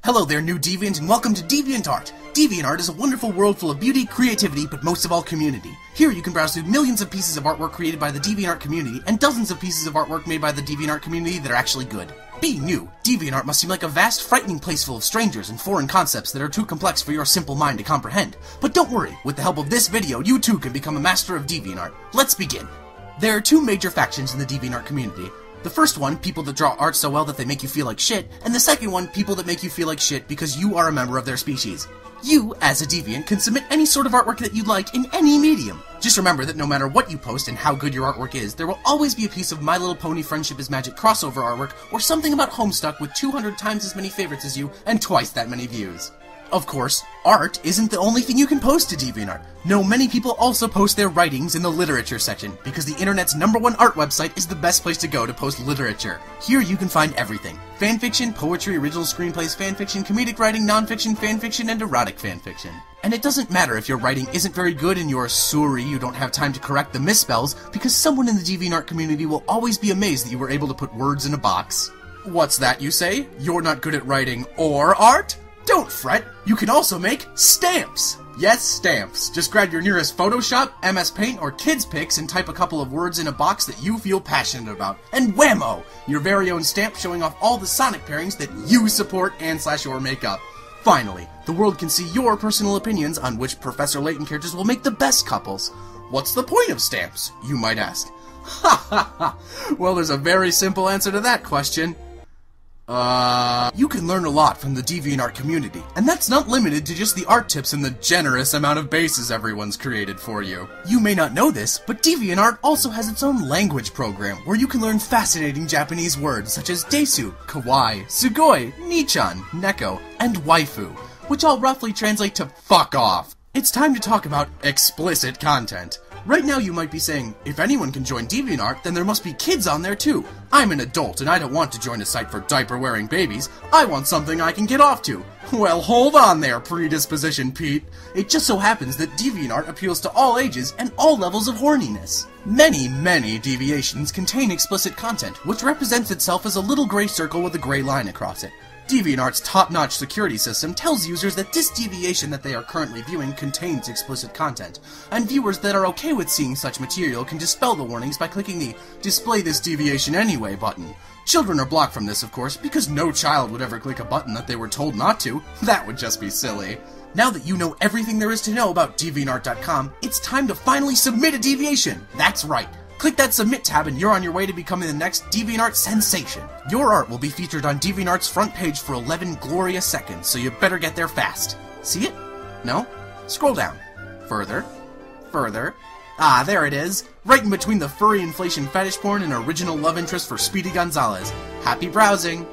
Hello there, new Deviant, and welcome to DeviantART. DeviantART is a wonderful world full of beauty, creativity, but most of all community. Here you can browse through millions of pieces of artwork created by the DeviantART community, and dozens of pieces of artwork made by the DeviantART community that are actually good. Being new, DeviantART must seem like a vast, frightening place full of strangers and foreign concepts that are too complex for your simple mind to comprehend. But don't worry, with the help of this video, you too can become a master of DeviantART. Let's begin. There are two major factions in the DeviantART community. The first one, people that draw art so well that they make you feel like shit, and the second one, people that make you feel like shit because you are a member of their species. You, as a deviant, can submit any sort of artwork that you'd like in any medium. Just remember that no matter what you post and how good your artwork is, there will always be a piece of My Little Pony Friendship is Magic crossover artwork or something about Homestuck with 200 times as many favorites as you and twice that many views. Of course, art isn't the only thing you can post to DeviantArt. No, many people also post their writings in the literature section, because the internet's #1 art website is the best place to go to post literature. Here you can find everything. Fanfiction, poetry, original screenplays, fanfiction, comedic writing, nonfiction, fanfiction, and erotic fanfiction. And it doesn't matter if your writing isn't very good and you're sorry you don't have time to correct the misspells, because someone in the DeviantArt community will always be amazed that you were able to put words in a box. What's that, you say? You're not good at writing or art? Don't fret, you can also make stamps! Yes, stamps. Just grab your nearest Photoshop, MS Paint, or Kids Pics and type a couple of words in a box that you feel passionate about. And whammo! Your very own stamp showing off all the Sonic pairings that you support and/or make up. Finally, the world can see your personal opinions on which Professor Layton characters will make the best couples. What's the point of stamps, you might ask? Ha ha ha! Well, there's a very simple answer to that question. You can learn a lot from the DeviantArt community, and that's not limited to just the art tips and the generous amount of bases everyone's created for you. You may not know this, but DeviantArt also has its own language program, where you can learn fascinating Japanese words such as desu, kawaii, sugoi, nichan, neko, and waifu, which all roughly translate to fuck off. It's time to talk about explicit content. Right now you might be saying, if anyone can join DeviantArt, then there must be kids on there too. I'm an adult and I don't want to join a site for diaper-wearing babies. I want something I can get off to. Well, hold on there, predisposition Pete. It just so happens that DeviantArt appeals to all ages and all levels of horniness. Many deviations contain explicit content, which represents itself as a little gray circle with a gray line across it. DeviantArt's top-notch security system tells users that this deviation that they are currently viewing contains explicit content, and viewers that are okay with seeing such material can dispel the warnings by clicking the Display this deviation anyway button. Children are blocked from this, of course, because no child would ever click a button that they were told not to. That would just be silly. Now that you know everything there is to know about DeviantArt.com, it's time to finally submit a deviation! That's right! Click that Submit tab and you're on your way to becoming the next DeviantArt sensation. Your art will be featured on DeviantArt's front page for 11 glorious seconds, so you better get there fast. See it? No? Scroll down. Further. Further. Ah, there it is. Right in between the furry inflation fetish porn and original love interest for Speedy Gonzalez. Happy browsing!